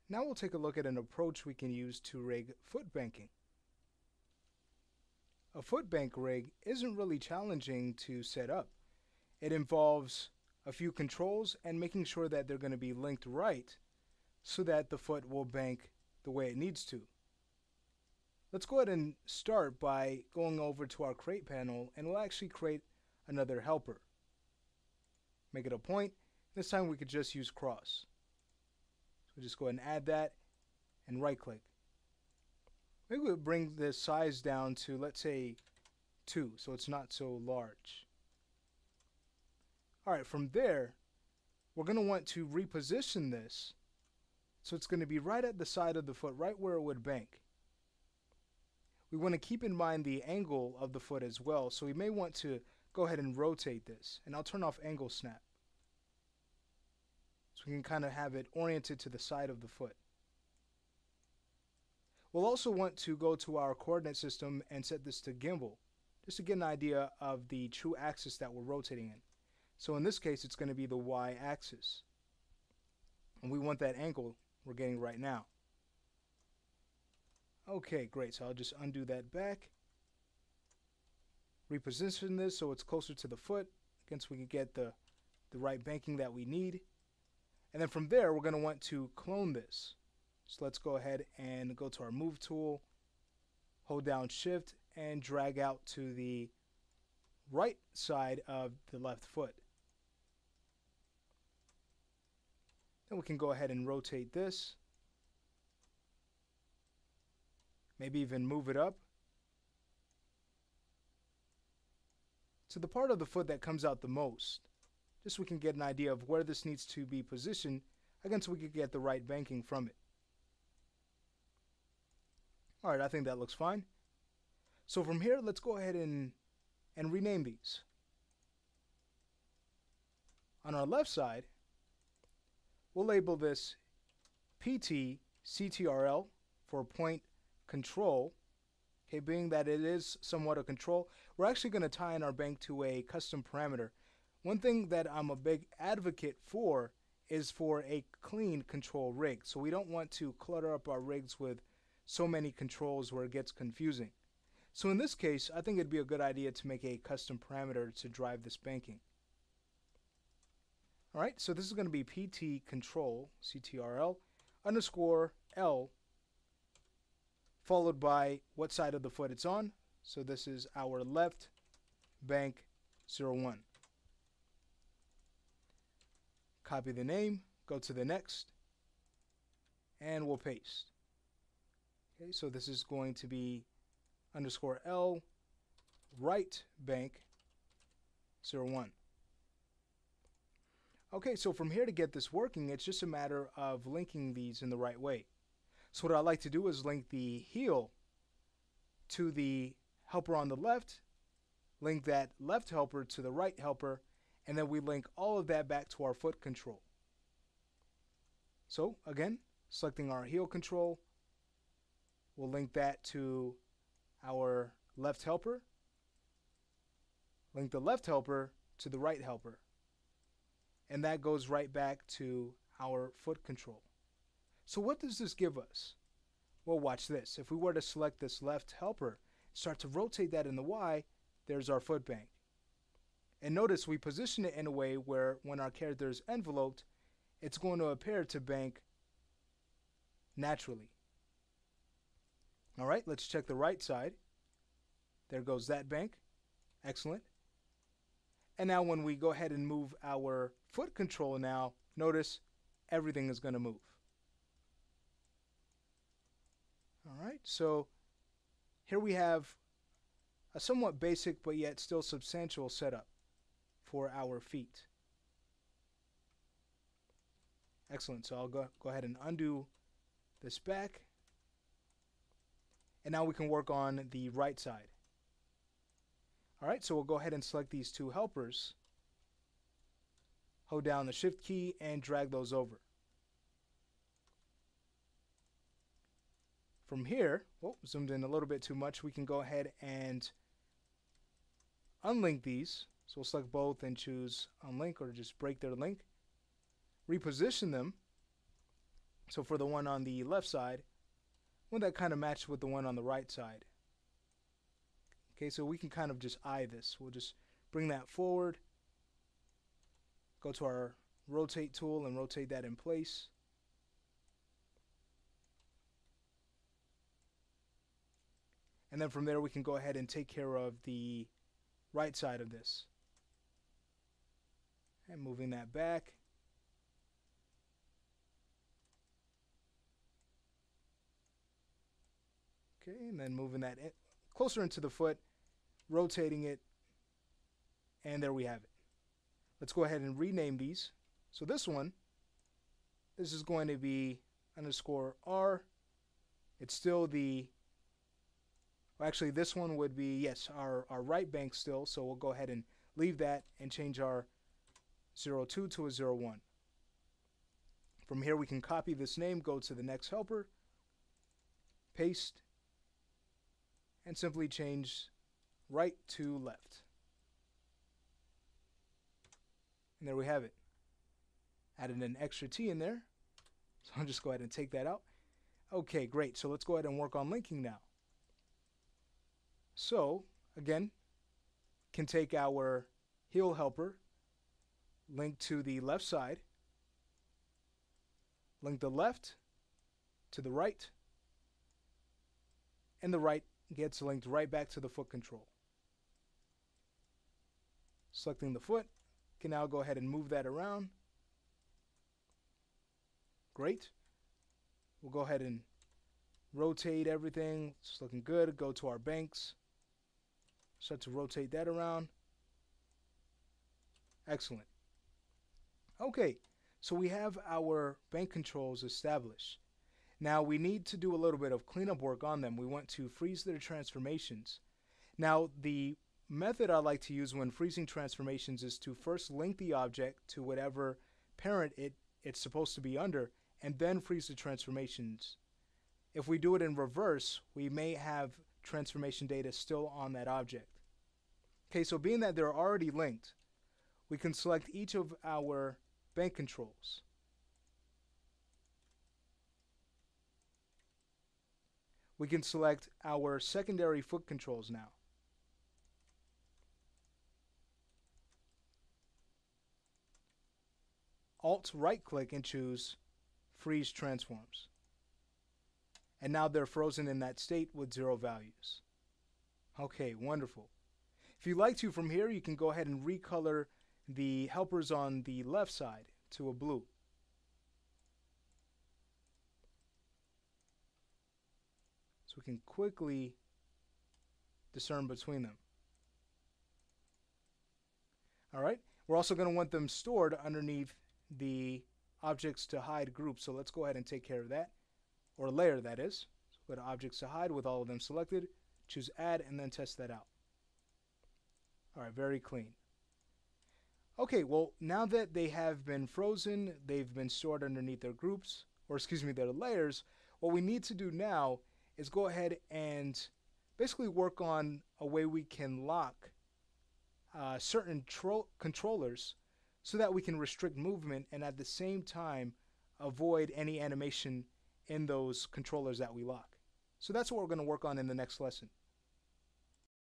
Now we'll take a look at an approach we can use to rig foot banking. A foot bank rig isn't really challenging to set up. It involves a few controls and making sure that they're going to be linked right so that the foot will bank the way it needs to. Let's go ahead and start by going over to our create panel, and we'll actually create another helper. Make it a point. This time we could just use cross. So just go ahead and add that and right click. Maybe we'll bring the size down to, let's say, 2, so it's not so large. Alright, from there, we're going to want to reposition this so it's going to be right at the side of the foot, right where it would bank. We want to keep in mind the angle of the foot as well, so we may want to go ahead and rotate this, and I'll turn off angle snap so we can kind of have it oriented to the side of the foot. We'll also want to go to our coordinate system and set this to gimbal, just to get an idea of the true axis that we're rotating in. So in this case, it's going to be the y-axis, and we want that angle we're getting right now. Okay, great. So I'll just undo that back, reposition this so it's closer to the foot, again, so we can get the right banking that we need. And then from there, we're going to want to clone this. So let's go ahead and go to our move tool, hold down shift, and drag out to the right side of the left foot. Then we can go ahead and rotate this, maybe even move it up to the part of the foot that comes out the most, just so we can get an idea of where this needs to be positioned, again, so we can get the right banking from it. Alright, I think that looks fine. So from here, let's go ahead and rename these. On our left side, we'll label this PT CTRL for point control. Okay, being that it is somewhat a control, we're actually going to tie in our bank to a custom parameter. One thing that I'm a big advocate for is for a clean control rig. So we don't want to clutter up our rigs with so many controls where it gets confusing. So in this case, I think it'd be a good idea to make a custom parameter to drive this banking. Alright, so this is going to be PT control CTRL underscore L followed by what side of the foot it's on. So this is our left bank 01. Copy the name, go to the next, and we'll paste. Okay, so this is going to be underscore L right bank 01. Okay, so from here to get this working, it's just a matter of linking these in the right way. So what I like to do is link the heel to the helper on the left, link that left helper to the right helper, and then we link all of that back to our foot control. So again, selecting our heel control, we'll link that to our left helper, link the left helper to the right helper, and that goes right back to our foot control. So what does this give us? Well, watch this. If we were to select this left helper, start to rotate that in the Y, there's our foot bank. And notice we position it in a way where when our character is enveloped, it's going to appear to bank naturally. Alright, let's check the right side. There goes that bank. Excellent. And now when we go ahead and move our foot control now, notice everything is going to move. Alright, so here we have a somewhat basic but yet still substantial setup for our feet. Excellent, so I'll go ahead and undo this back. And now we can work on the right side. Alright, so we'll go ahead and select these two helpers. Hold down the shift key and drag those over. From here, zoomed in a little bit too much, we can go ahead and unlink these. So we'll select both and choose unlink or just break their link. Reposition them So for the one on the left side, well, that kind of matched with the one on the right side. Okay, so we can kind of just eye this. We'll just bring that forward, go to our rotate tool and rotate that in place. And then from there we can go ahead and take care of the right side of this. And moving that back. Okay, and then moving that in, closer into the foot, rotating it, and there we have it. Let's go ahead and rename these. So this one, this is going to be _R. It's still the, well, actually this one would be, yes, our right bank still, so we'll go ahead and leave that and change our 02 to a 01. From here we can copy this name, go to the next helper, paste, and simply change right to left. And there we have it. Added an extra T in there, so I'll just go ahead and take that out. Okay, great. So let's go ahead and work on linking now. So again, can take our heel helper, link to the left side, link the left to the right, and the right gets linked right back to the foot control. Selecting the foot, can now go ahead and move that around. Great. We'll go ahead and rotate everything. It's looking good. Go to our banks. Start to rotate that around. Excellent. Okay, so we have our bank controls established. Now we need to do a little bit of cleanup work on them. We want to freeze their transformations. Now the method I like to use when freezing transformations is to first link the object to whatever parent it's supposed to be under, and then freeze the transformations. If we do it in reverse, we may have transformation data still on that object. Okay, so being that they're already linked, we can select each of our bank controls. We can select our secondary foot controls now. Alt right click and choose freeze transforms. And now they're frozen in that state with 0 values. Okay, wonderful. If you'd like to, from here you can go ahead and recolor the helpers on the left side to a blue. So we can quickly discern between them. Alright, we're also going to want them stored underneath the objects to hide group, so let's go ahead and take care of that, or layer that is. So go to objects to hide with all of them selected, choose add, and then test that out. Alright, very clean. Okay, well, now that they have been frozen, they've been stored underneath their groups, or excuse me, their layers, what we need to do now is go ahead and basically work on a way we can lock certain controllers so that we can restrict movement and at the same time avoid any animation in those controllers that we lock. So that's what we're going to work on in the next lesson.